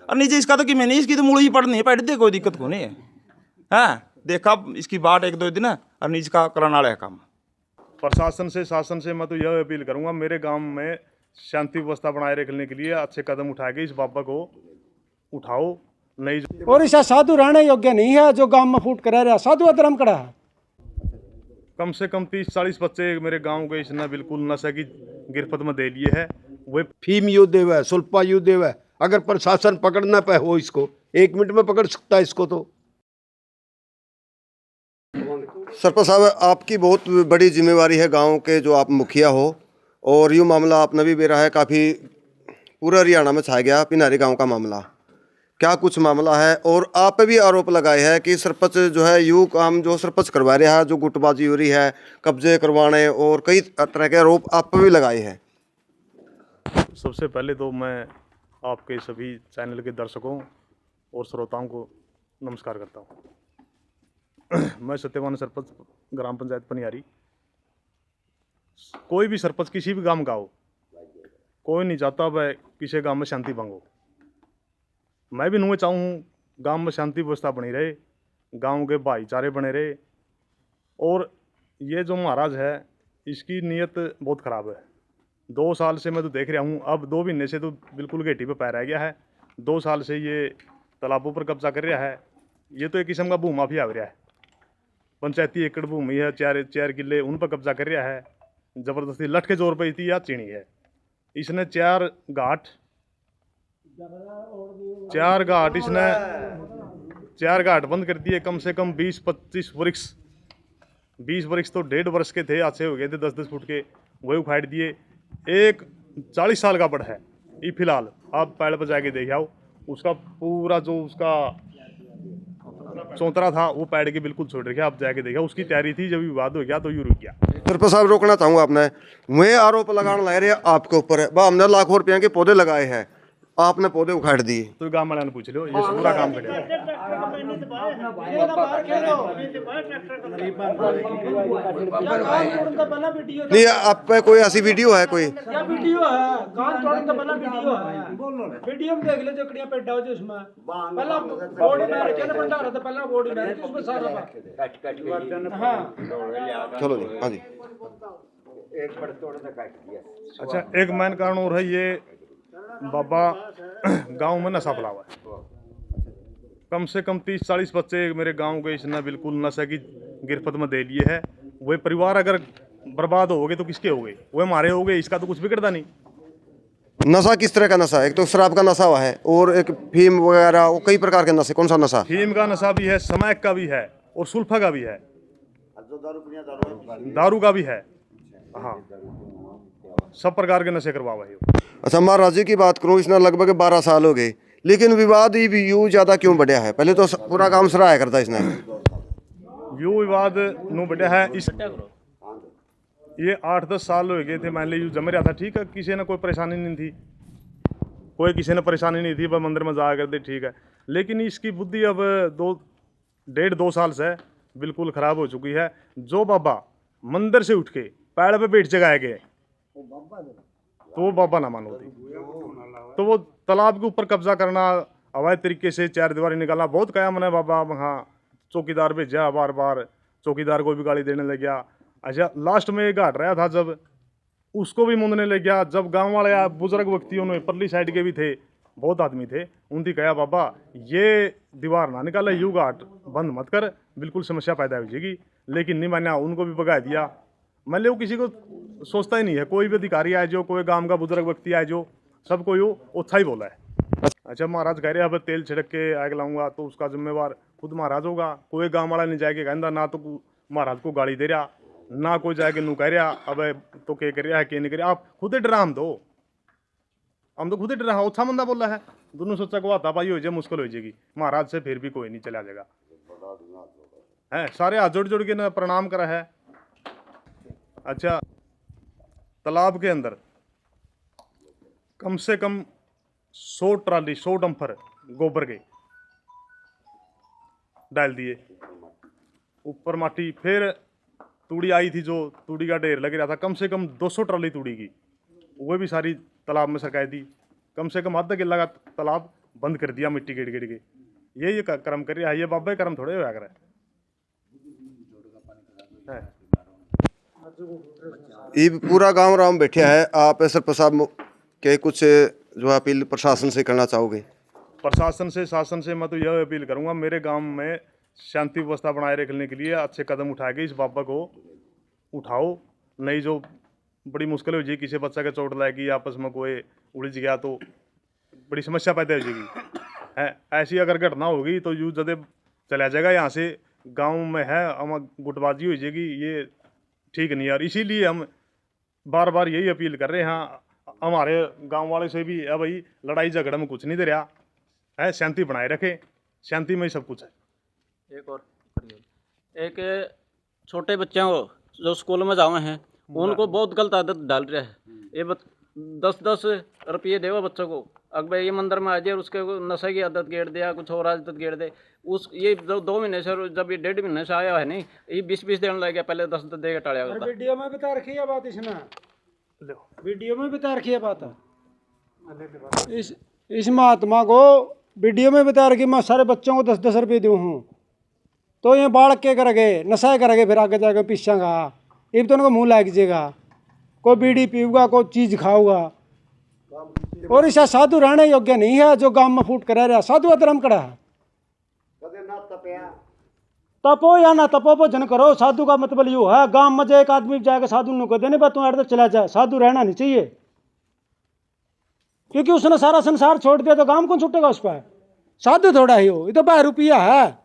और नीचे इसका तो कि मैंने इसकी तो मूल ही पड़नी है, पैट दे, कोई दिक्कत को नहीं है। हाँ देखा इसकी बाट 1-2 दिन और नीचे का कराना वाला है काम। प्रशासन से शासन से मैं तो यह अपील करूंगा, मेरे गांव में शांति व्यवस्था बनाए रखने के लिए अच्छे कदम उठा के इस बाबा को उठाओ। नहीं और ऐसा साधु रहने योग्य नहीं है जो गांव में फूट करा रहा, साधु अधर्म करा है। कम से कम 30-40 बच्चे मेरे गांव के इसने बिल्कुल नशे की गिरफ्त में दे लिए है। वे फीम युद्ध है, सुल्पा युद्ध है। अगर प्रशासन पकड़ना पे हो इसको 1 मिनट में पकड़ सकता है इसको। तो सरपंच साहब, आपकी बहुत बड़ी जिम्मेवारी है गांव के, जो आप मुखिया हो, और यूँ मामला आपने भी बेरा है, काफ़ी पूरा हरियाणा में छा गया पिनारी गांव का मामला। क्या कुछ मामला है? और आप पे भी आरोप लगाए हैं कि सरपंच जो है यूँ काम जो सरपंच करवा रहा है, जो गुटबाजी हो रही है, कब्जे करवाने और कई तरह के आरोप आप पे भी लगाए हैं। सबसे पहले तो मैं आपके सभी चैनल के दर्शकों और श्रोताओं को नमस्कार करता हूँ। मैं सत्यवान सरपंच ग्राम पंचायत पनियारी। कोई भी सरपंच किसी भी गांव का हो, कोई नहीं चाहता वह किसी गांव में शांति भंग हो। मैं भी नहीं चाहूँ गांव में शांति व्यवस्था बनी रहे, गांव के भाईचारे बने रहे। और ये जो महाराज है इसकी नीयत बहुत ख़राब है। 2 साल से मैं तो देख रहा हूँ, अब 2 महीने से तो बिल्कुल घेटी पे पैर रह गया है। 2 साल से ये तालाबों पर कब्जा कर रहा है। ये तो एक किस्म का भूमाफिया हो रहा है। पंचायती एकड़ भूमि है, 4 किले उन पर कब्जा कर रहा है ज़बरदस्ती, लठ के जोर पर इतनी या चीनी है। इसने 4 घाट बंद कर दिए। कम से कम 20-25 वृक्ष, 20 वृक्ष तो 1.5 वर्ष के थे, अच्छे हो गए थे 10-10 फुट के, वही उखाड़ दिए। एक 40 साल का बड़ है ये, फिलहाल आप पेड़ पर जाके देख आओ, उसका पूरा जो उसका चौतरा था वो पेड़ के बिल्कुल छोड़ रखा। आप जाके देखा, उसकी तैयारी थी, जब विवाद हो गया तो यूँ रुक गया। सरपंच साहब, रोकना चाहूँगा आपने, वह आरोप लगाने लग रहे आपके ऊपर है, वह हमने लाखों रुपये के पौधे लगाए हैं, आपने पौधे उखाड़ दिए। तो गाँव वाले ने पूछ लो, ये पूरा काम करेगा। नहीं, आप पे कोई ऐसी वीडियो है? कोई क्या वीडियो है? गांव तोड़ने का पहला वीडियो है, वीडियो में देख ले जो कड़ियां पेटा हो जो उसमें पहला बॉडी में रखे ना भंडारा था, पहला बॉडी में रखे उसमें सारा हाँ। चलो जी, हाँ जी। अच्छा, एक मेन कारण और है, ये बाबा गांव में नशा फैला हुआ है। कम से कम 30-40 बच्चे मेरे गांव के इसने बिल्कुल नशे की गिरफ्त में दे लिए है। वे परिवार अगर बर्बाद हो गए तो किसके हो गए? वे हमारे हो गए, इसका तो कुछ बिगड़ता नहीं। नशा किस तरह का नशा है? एक तो शराब का नशा हुआ है और एक फीम वगैरह, वो कई प्रकार के नशे। कौन सा नशा? फीम का नशा भी है, समैक का भी है और सुल्फा का भी है, दारू का भी है। हाँ, सब प्रकार के नशे करवा रहे हो। अच्छा, महाराज जी की बात करूँ, इसने लगभग 12 साल हो गए, लेकिन विवाद ही भी यूँ ज़्यादा क्यों बढ़िया है? पहले तो पूरा काम सराहा करता इसने। यूँ विवाद नू बढ़िया है। इस ये 8-10 साल हो गए थे, मान ली यूँ जम रहा था, ठीक है, किसी ने कोई परेशानी नहीं थी, कोई किसी ने परेशानी नहीं थी, वह मंदिर में जाया करते, ठीक है। लेकिन इसकी बुद्धि अब 1.5-2 साल से बिल्कुल ख़राब हो चुकी है। जो बाबा मंदिर से उठ के पेड़ पे बैठ जगाए गए तो वो बाबा ना मानो थी। तो वो तालाब के ऊपर कब्जा करना, अवैध तरीके से 4 दीवारी निकालना, बहुत कया मैंने बाबा वहाँ चौकीदार भेजा, बार बार चौकीदार को भी गाली देने लग गया। अच्छा, लास्ट में घाट रहा था जब उसको भी मुंदने लग गया। जब गांव वाले बुजुर्ग व्यक्तियों ने, परली साइड के भी थे, बहुत आदमी थे, उनकी कहा बाबा ये दीवार ना निकाले, यू घाट बंद मत कर, बिल्कुल समस्या पैदा हो जाएगी। लेकिन नहीं माना, उनको भी भगा दिया। मान लो किसी को सोचता ही नहीं है, कोई भी अधिकारी आए जो, कोई गांव का बुजुर्ग व्यक्ति आए जो, सबको यो अच्छा ही बोला है। अच्छा, महाराज कह रहे अब तेल छिड़क के आग लाऊंगा तो उसका जिम्मेवार खुद महाराज होगा। कोई गांव वाला नहीं जाके कहता, ना तो महाराज को गाली दे रहा, ना कोई जाके नू कह रहा अब तो क्या कर रहा है, क्या नहीं कर रहा। आप खुद ही डरा, हम तो खुद ही डरा। अच्छा बंदा बोला है, दोनों सोचा को आता पाई हो जाए, मुश्किल हो जाएगी। महाराज से फिर भी कोई नहीं चला जाएगा है। सारे हाथ जोड़ जोड़ के ना प्रणाम करा है। अच्छा, तालाब के अंदर कम से कम 100 ट्राली, 100 डंपर गोबर के डाल दिए, ऊपर माटी। फिर तूड़ी आई थी, जो तूड़ी का ढेर लग रहा था, कम से कम 200 ट्राली तूड़ी की, वो भी सारी तालाब में सरकाई दी। कम से कम आधा किला का तालाब बंद कर दिया मिट्टी गेड़ गेड़ के। ये कर्म कर रहा है, ये बाबा कर्म थोड़े होया करे। ये पूरा गांव राम बैठे है, आप सरपंच साहब के कुछ जो अपील प्रशासन से करना चाहोगे? प्रशासन से, शासन से मैं तो यह अपील करूंगा, मेरे गांव में शांति व्यवस्था बनाए रखने के लिए अच्छे कदम उठा के इस बाबा को उठाओ। नहीं जो बड़ी मुश्किल हो जाएगी, किसी बच्चा के चोट लगेगी, आपस में कोई उलझ गया तो बड़ी समस्या पैदा हो जाएगी है। ऐसी अगर घटना होगी तो यूँ जदे चला जाएगा यहाँ से, गांव में है हम गुटबाजी हो जाएगी, ये ठीक नहीं है। और इसीलिए हम बार बार यही अपील कर रहे हैं हमारे गांव वाले से भी, है भाई लड़ाई झगड़ा में कुछ नहीं दे रहा है, शांति बनाए रखे, शांति में ही सब कुछ है। एक और एक छोटे बच्चों को जो स्कूल में जावे हैं उनको बहुत गलत आदत डाल रहा है। ये 10-10 रुपये देवा बच्चों को, अगर ये मंदिर में आ जाए और उसके नशे की आदत गेड़ दिया, कुछ और आदत गेड़ दे, उस ये जो 2 महीने से, जब ये 1.5 महीने से आया है नहीं, ये 20-20 देने लग गया, पहले 10 दे के टाड़ा होता। वीडियो में बता रखी है बात, इसने वीडियो में बता रखी है बात। इस महात्मा को वीडियो में बता रखी, मैं सारे बच्चों को 10-10 रुपये दूँ हूँ, तो ये बाढ़ के कर गए, नशा कर गए, फिर आगे जाकर पीछागा, ये तो उनको मुँह लग जाएगा, कोई बीड़ी पीऊगा, कोई चीज़ खाऊगा। और ऐसा साधु रहने योग्य नहीं है जो गांव में फूट कर रहा। साधु धर्म कड़ा है, तपो या ना तपो भोजन करो। साधु का मतलब यू है, गांव में जो एक आदमी जाएगा साधु ने को देने, तू अड़ चला जा, साधु रहना नहीं चाहिए, क्योंकि उसने सारा संसार छोड़ दिया तो गांव कौन छूटेगा उस पर। साधु थोड़ा ही हो, ये तो 12 रुपया है।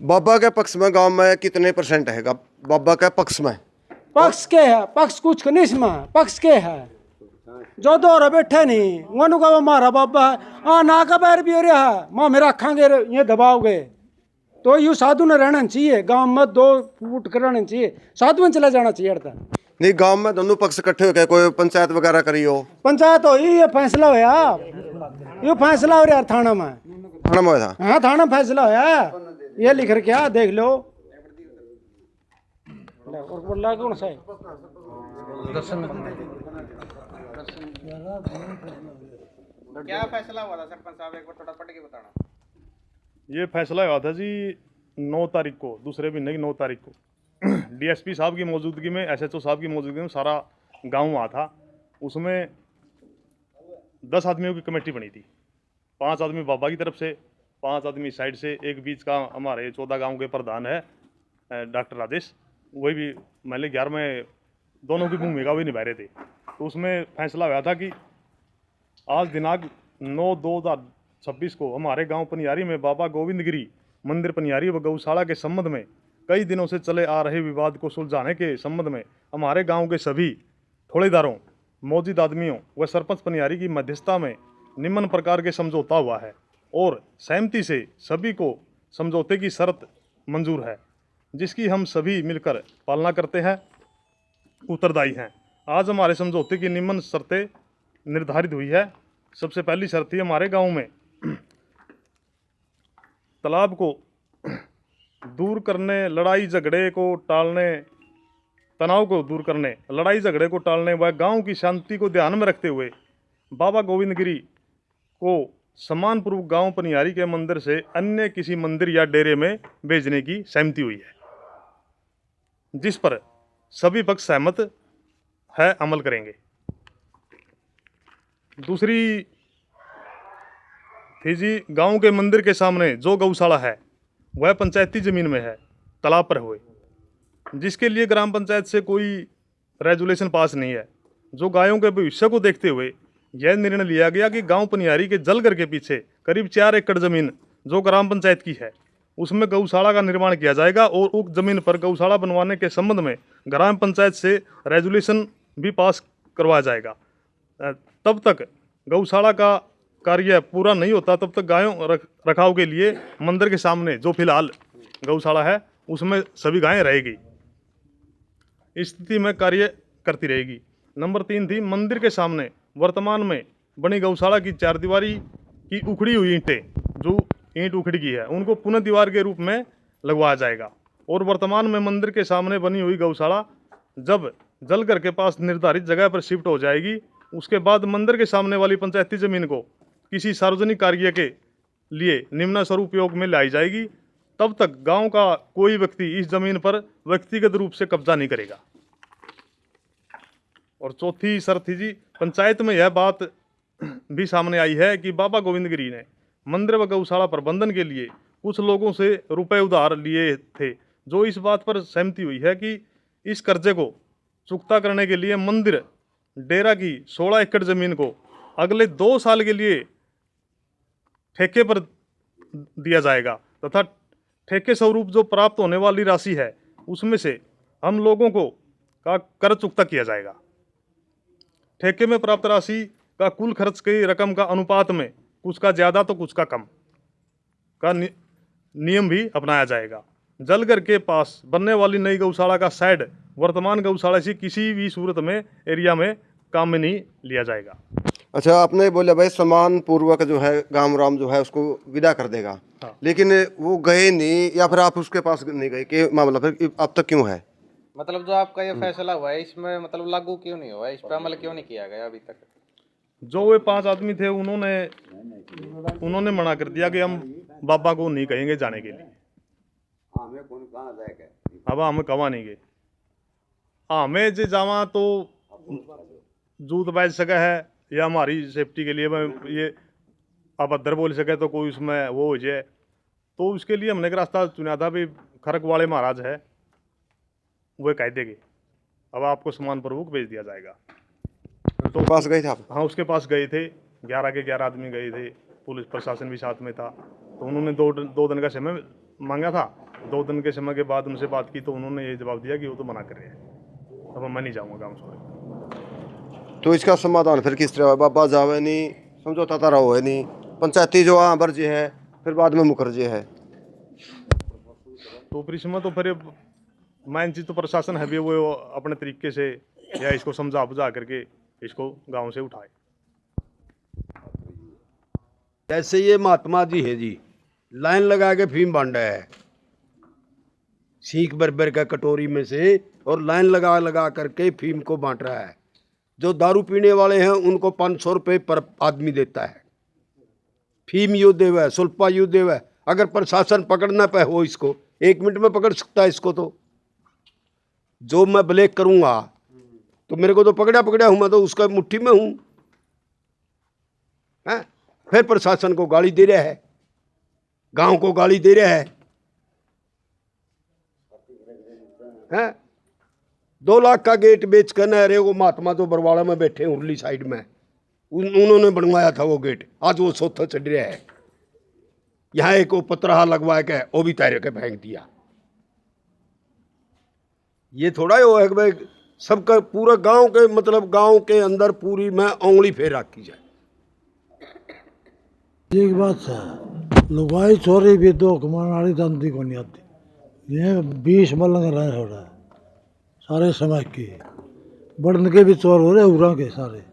बाबा के पक्ष में गांव में कितने % है बाबा के पक्ष में? पक्ष के है, पक्ष कुछ नहीं इसमें, पक्ष के है जो दो बैठे नहीं वो का हमारा बाबा है, हाँ ना का पैर भी हो रहा है, माँ मेरा रखांगे ये दबाओगे। तो यू साधु ने रहना चाहिए गांव में, 2 फुट कर रहना चाहिए, साधु में चला जाना चाहिए। अड़ता नहीं, गांव में दोनों पक्ष इकट्ठे हो गए, कोई पंचायत वगैरह करी हो? पंचायत हो ये फैसला होया, ये फैसला हो रहा थाना में, थाना में था? हाँ थाना में फैसला होया, ये लिख रखे क्या देख लो। और बोला कौन सा है? क्या फैसला हुआ था सरपंच साहब, एक बार थोड़ा पढ़ के बताना। ये फैसला हुआ था जी 9 तारीख को, दूसरे महीने की 9 तारीख को डीएसपी साहब की मौजूदगी में, एसएचओ साहब की मौजूदगी में सारा गांव वहाँ था। उसमें 10 आदमियों की कमेटी बनी थी, 5 आदमी बाबा की तरफ से, 5 आदमी साइड से, एक बीच का हमारे 14 गांव के प्रधान है डॉक्टर राजेश, वही भी मैंने 11 में दोनों की भूमिका भी निभा रहे थे। तो उसमें फैसला हुआ था कि आज दिनांक 9/2/2026 को हमारे गांव पनियारी में बाबा गोविंदगिरी मंदिर पनियारी व गौशाला के संबंध में कई दिनों से चले आ रहे विवाद को सुलझाने के संबंध में हमारे गांव के सभी थोड़ेदारों, मौजूद आदमियों व सरपंच पनियारी की मध्यस्थता में निम्न प्रकार के समझौता हुआ है और सहमति से सभी को समझौते की शर्त मंजूर है, जिसकी हम सभी मिलकर पालना करते हैं, उत्तरदायी हैं। आज हमारे समझौते की निम्न शर्तें निर्धारित हुई है। सबसे पहली शर्त थी, हमारे गांव में तालाब को दूर करने, लड़ाई झगड़े को टालने, तनाव को दूर करने, लड़ाई झगड़े को टालने व गांव की शांति को ध्यान में रखते हुए बाबा गोविंदगिरी को सम्मानपूर्वक गांव पनियारी के मंदिर से अन्य किसी मंदिर या डेरे में भेजने की सहमति हुई है, जिस पर सभी पक्ष सहमत है, अमल करेंगे। दूसरी थी जी, गांव के मंदिर के सामने जो गौशाला है वह पंचायती जमीन में है, तालाब पर हुए, जिसके लिए ग्राम पंचायत से कोई रेजुलेशन पास नहीं है। जो गायों के भविष्य को देखते हुए यह निर्णय लिया गया कि गांव पनियारी के जलघर के पीछे करीब 4 एकड़ जमीन जो ग्राम पंचायत की है उसमें गौशाला का निर्माण किया जाएगा और उक्त जमीन पर गौशाला बनवाने के संबंध में ग्राम पंचायत से रेजुलेशन भी पास करवाया जाएगा। तब तक गौशाला का कार्य पूरा नहीं होता, तब तक गायों रखाव के लिए मंदिर के सामने जो फिलहाल गौशाला है उसमें सभी गायें रहेगी, इस स्थिति में कार्य करती रहेगी। नंबर 3 थी, मंदिर के सामने वर्तमान में बनी गौशाला की 4 दीवारी की उखड़ी हुई ईंटें, जो ईंट उखड़ी की है, उनको पुनः दीवार के रूप में लगवाया जाएगा। और वर्तमान में मंदिर के सामने बनी हुई गौशाला जब जलघर के पास निर्धारित जगह पर शिफ्ट हो जाएगी, उसके बाद मंदिर के सामने वाली पंचायती जमीन को किसी सार्वजनिक कार्य के लिए निम्न स्वरूप उपयोग में लाई जाएगी, तब तक गांव का कोई व्यक्ति इस जमीन पर व्यक्तिगत रूप से कब्जा नहीं करेगा। और चौथी शर्त थी जी, पंचायत में यह बात भी सामने आई है कि बाबा गोविंद गिरी ने मंदिर व गौशाला प्रबंधन के लिए कुछ लोगों से रुपए उधार लिए थे, जो इस बात पर सहमति हुई है कि इस कर्जे को चुकता करने के लिए मंदिर डेरा की 16 एकड़ जमीन को अगले 2 साल के लिए ठेके पर दिया जाएगा तथा ठेके स्वरूप जो प्राप्त होने वाली राशि है उसमें से हम लोगों को का कर चुकता किया जाएगा। ठेके में प्राप्त राशि का कुल खर्च की रकम का अनुपात में कुछ का ज़्यादा तो कुछ का कम का नियम भी अपनाया जाएगा। जलघर के पास बनने वाली नई गौशाला का साइड वर्तमान गौशाला से किसी भी सूरत में एरिया में काम में नहीं लिया जाएगा। अच्छा, आपने बोला भाई सम्मान पूर्वक जो है गाम राम जो है उसको विदा कर देगा। हाँ। लेकिन वो गए नहीं या फिर आप उसके पास नहीं गए, कि मामला फिर अब तक क्यों है? मतलब जो आपका ये फैसला हुआ है इसमें मतलब लागू क्यों नहीं हुआ है, इस पर अमल क्यों नहीं किया गया अभी तक? जो वे 5 आदमी थे उन्होंने मना कर दिया कि हम बाबा को नहीं कहेंगे जाने के लिए। अब हम कवा नहीं गए, हमें जे जावा तो जूत बैठ सके है या हमारी सेफ्टी के लिए ये अभद्र बोल सके तो कोई उसमें वो हो जाए, तो उसके लिए हमने एक रास्ता चुना था भी खरक वाले महाराज है वो कह देंगे अब आपको सम्मान पूर्वक भेज दिया जाएगा। तो पास गए थे आप? हाँ, उसके पास गए थे, 11 के 11 आदमी गए थे, पुलिस प्रशासन भी साथ में था। तो उन्होंने दो दिन का समय मांगा था। 2 दिन के समय के बाद उनसे बात की तो उन्होंने ये जवाब दिया कि वो तो मना कर रहे हैं, अब मैं नहीं जाऊँगा गाँव छोड़। तो इसका समाधान फिर किस तरह? बाबा जावे नहीं, समझौता तारा हुए नहीं, पंचायती जो हाँ बर्जी है फिर बाद में मुखर्जी है, तो फिर इसमें तो फिर मेन चीज़ तो प्रशासन है भी वो अपने तरीके से या इसको समझा बुझा करके इसको गांव से उठाए। जैसे ये महात्मा जी है जी, लाइन लगा के फीम बांटा है सीख भर का कटोरी में से, और लाइन लगा लगा करके फीम को बांट रहा है। जो दारू पीने वाले हैं उनको 500 रुपये पर आदमी देता है। फीम यू देव है, सुल्पा यू देव है। अगर प्रशासन पकड़ना पे हो इसको 1 मिनट में पकड़ सकता है इसको। तो जो मैं ब्लैक करूंगा तो मेरे को तो पकड़ा हूं, मैं तो उसका मुट्ठी में हूं। हैं? फिर प्रशासन को गाली दे रहा है, गांव को गाली दे रहा है। हैं? 2 लाख का गेट बेच कर न रहे वो महात्मा जो बरवाड़ा में बैठे उर्ली साइड में, उन्होंने बनवाया था वो गेट। आज वो सोथा चढ़ रहा है। यहाँ एक वो पतरहा लगवा के वो भी तैरे के फेंक दिया। ये थोड़ा वो है कि भाई सबका पूरा गांव के मतलब गांव के अंदर पूरी में उंगली फेर रखी जाए। एक बात है, लुगाई छोरी भी दो कमान वाली धंधी को नहीं आती। ये 20 मलंग रहे थोड़ा सारे समय के बढ़न के भी चोर हो रहे, उरा के सारे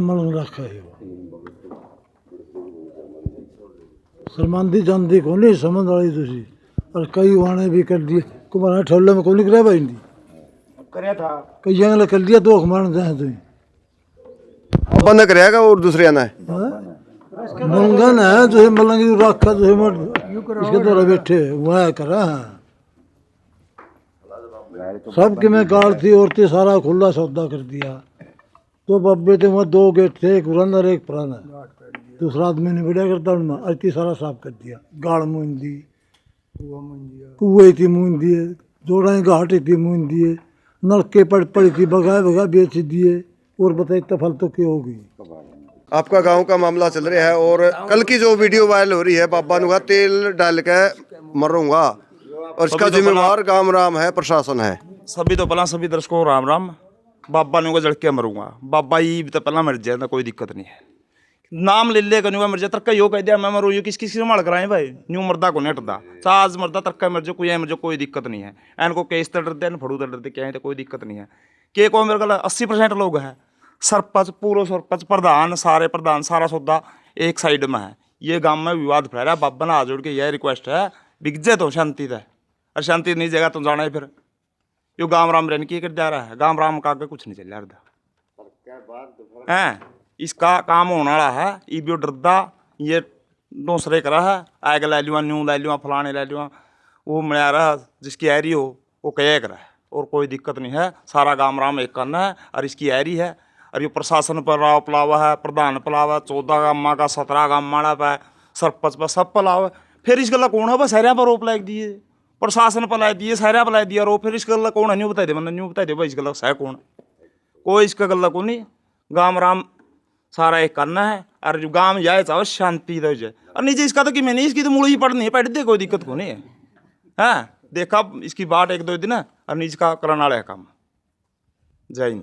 मलंग रखे है। सरमानदी जानती को नहीं समझ वाली तुझी, और कई वाणे भी कर दिए। कुमार ठोले में कौन निकला भाई कराया था, कई जंगल कर दिया। 2 कमान जाए तुम्हें बंद करेगा और दूसरे आना है मंगन है जो मलंगी रखा जो इसके द्वारा बैठे वह करा। सबके में कार थी, औरतें सारा खुला सौदा कर दिया। तो बब्बे थे वहाँ 2 गेट थे, एक पुराना एक पुराना। दूसरा आदमी ने बढ़िया करता उनमें अति सारा साफ कर दिया। गाड़ मूंद दी, कुएं थी मूंद दिए, जोड़ाएं घाटी थी मूंद दिए, नलके पड़ी थी भगा बेच दिए। और बताइए तफल तो क्या होगी? आपका गांव का मामला चल रहा है और कल की जो वीडियो वायरल हो रही है, बाबा नुगा तेल डाल के मरूंगा, और इसका जिम्मेवार गांव राम है, प्रशासन है। सभी तो पहला सभी दर्शकों को राम राम। बाबा ने जड़ के मरूंगा, बाबा ही तो पहला मर जाए ना, कोई दिक्कत नहीं है। नाम ले ले कन्यूगा मर जाए, तरक्का यो कह दिया मैं मरू, यो किस संभाल कराए भाई? न्यू मरदा को नहीं हटदा, चाज मरदा तरक्का मर जाओ, कोई मर जाओ, कोई दिक्कत नहीं है। इनको केस तो डरते हैं, फड़ू तो डरते, क्या है तो कोई दिक्कत नहीं है। के को मेरे को 80% लोग हैं, सरपंच पूरा सरपंच प्रधान सारे प्रधान सारा सौदा एक साइड में है। ये गांव में विवाद फैला रहा है। बाबा ना हाथ जोड़ के यह रिक्वेस्ट है, बिगजे तो शांति है, और शांति नहीं जगह तो जाना है। फिर यो गांव राम रहने की कर जा रहा है, गांव राम का आगे कुछ नहीं चल रहा है। इसका काम होने वाला है। ये भी डरदा ये दूसरे करा है, आग लै लुआ, न्यू लै लुआ, फलाने लै लुआ, वो मया रहा जिसकी ऐरी हो वो कह कर है, और कोई दिक्कत नहीं है। सारा गाम राम एक करना है और इसकी ऐरी है। और ये प्रशासन पर राव पलावा है, प्रधान पलावा, 14 गामा का 17 गाम माड़ा पे, सरपंच पर सब पलावा। फिर इस गल्ला कौन है बस सहरिया पर रोप लाग दिए, प्रशासन पर लाई दिए, सहरिया पर लाई दिया रो। फिर इस गल्ला कौन है न्यू बता दे, मैंने न्यू बता दे भाई इस गल्ला सह कौन, कोई इसका गल्ला को नहीं। गाम राम सारा एक करना है और जो गाम जाए चाहे शांति रह जाए। और नीचे इसका तो कि मैंने इसकी तो मूल ही पढ़नी है, पढ़ दे कोई दिक्कत को नहीं है। हाँ देखा इसकी बाट 1-2 दिन और नीचे का करने वाला है काम। जय हिंद।